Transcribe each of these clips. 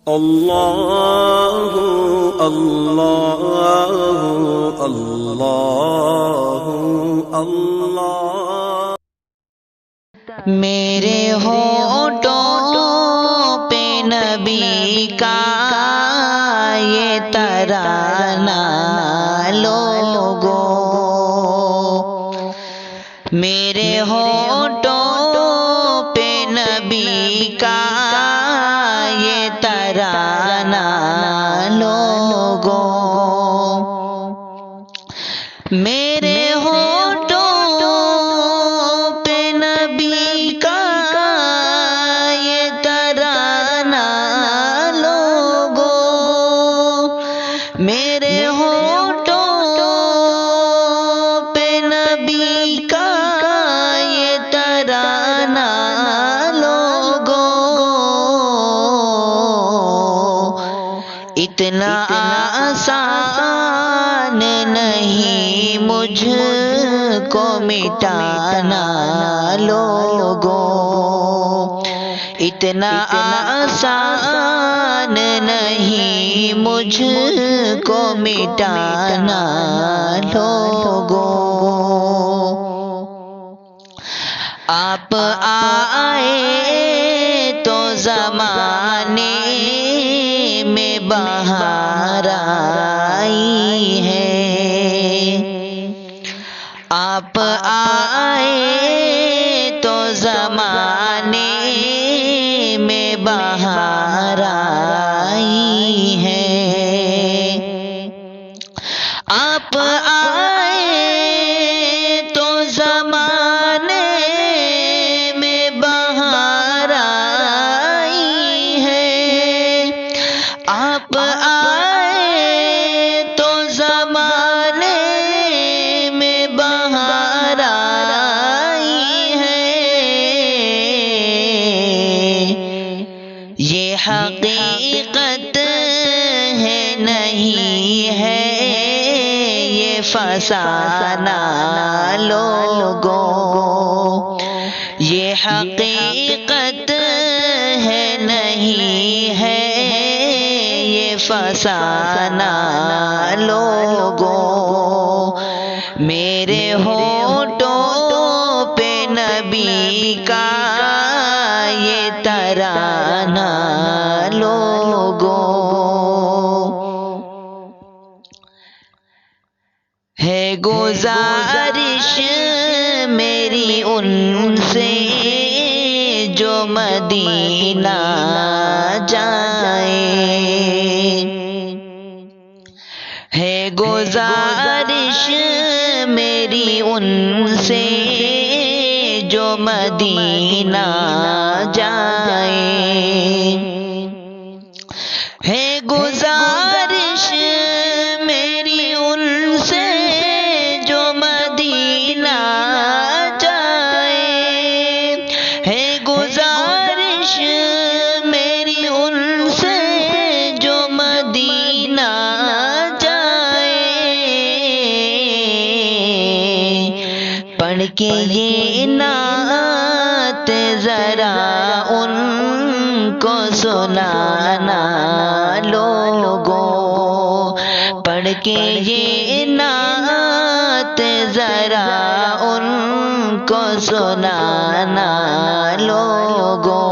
اللہ اللہ اللہ اللہ۔ میرے ہونٹوں پہ نبی کا یہ ترانہ لوگو، میرے ہونٹوں پہ نبی کا یہ ترانہ لوگو، میرے ہونٹوں پہ نبی کا یہ ترانہ لوگو، میرے ہونٹوں پہ نبی کا یہ ترانہ لوگو، اتنا آسان نہیں مجھ کو مٹانا لوگو، اتنا آسان نہیں مجھ کو مٹانا لوگو، آپ آئے تو زمانے میں بہار آئی ہے، آپ آئے تو زمانے میں بہار آئی ہے، آپ آئے تو زمانے میں بہار آئی ہے، آپ آئے تو زمانے میں بہار آئی ہے، یہ حقیقت ہے نہیں ہے یہ فسانہ لوگو، یہ حقیقت ہے نہیں ہے یہ فسانہ لوگو، میرے ہونٹوں پہ نبی کا یہ ترانہ لوگو، ہے گزارش میری ان سے جو مدینہ جائے، ہے گزارش میری ان سے جو مدینہ جائے، ہے گزارش میری ان سے جو مدینہ جائے، ہے گزارش میری ان سے جو مدینہ جائے، پڑھ کے یہ نعت ذرا ان کو سنانا لوگو، پڑھ کے یہ نعت ذرا ان کو سنانا لوگو،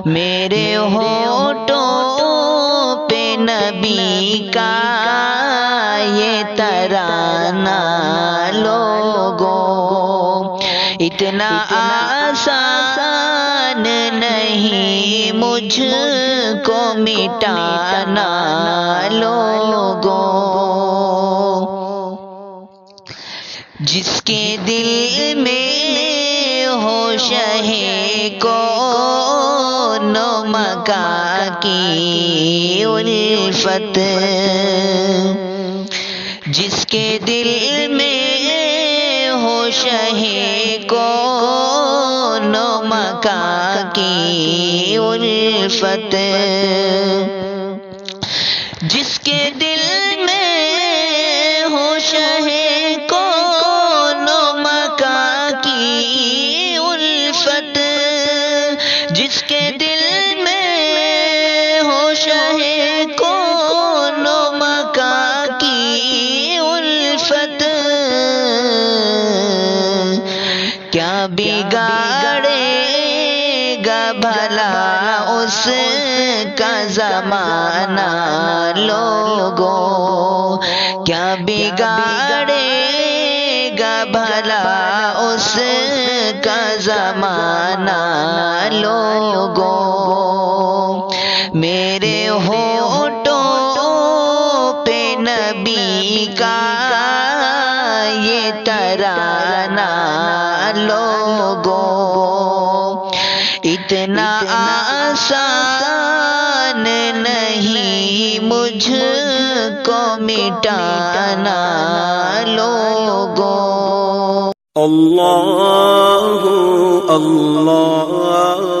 میرے ہونٹوں پہ نبی کا یہ ترانہ لوگو، اتنا آسان نہیں مجھ کو مٹانا لوگو، جس کے دل میں ہو شہ کون و مکان کی الفت، جس کے دل میں ہو شہ کون و مکان کی الفت، جس کے دل میں ہو شہ کون و مکان کی الفت، جس کے دل میں اس کا زمانہ لوگوں، کیا بگاڑے گا بھلا اس کا زمانہ لوگوں۔ میرے ہونٹوں پہ نبی کا یہ ترانہ لوگوں، اتنا آسان نہیں مجھ کو مٹانا لوگوں۔ اللہ اللہ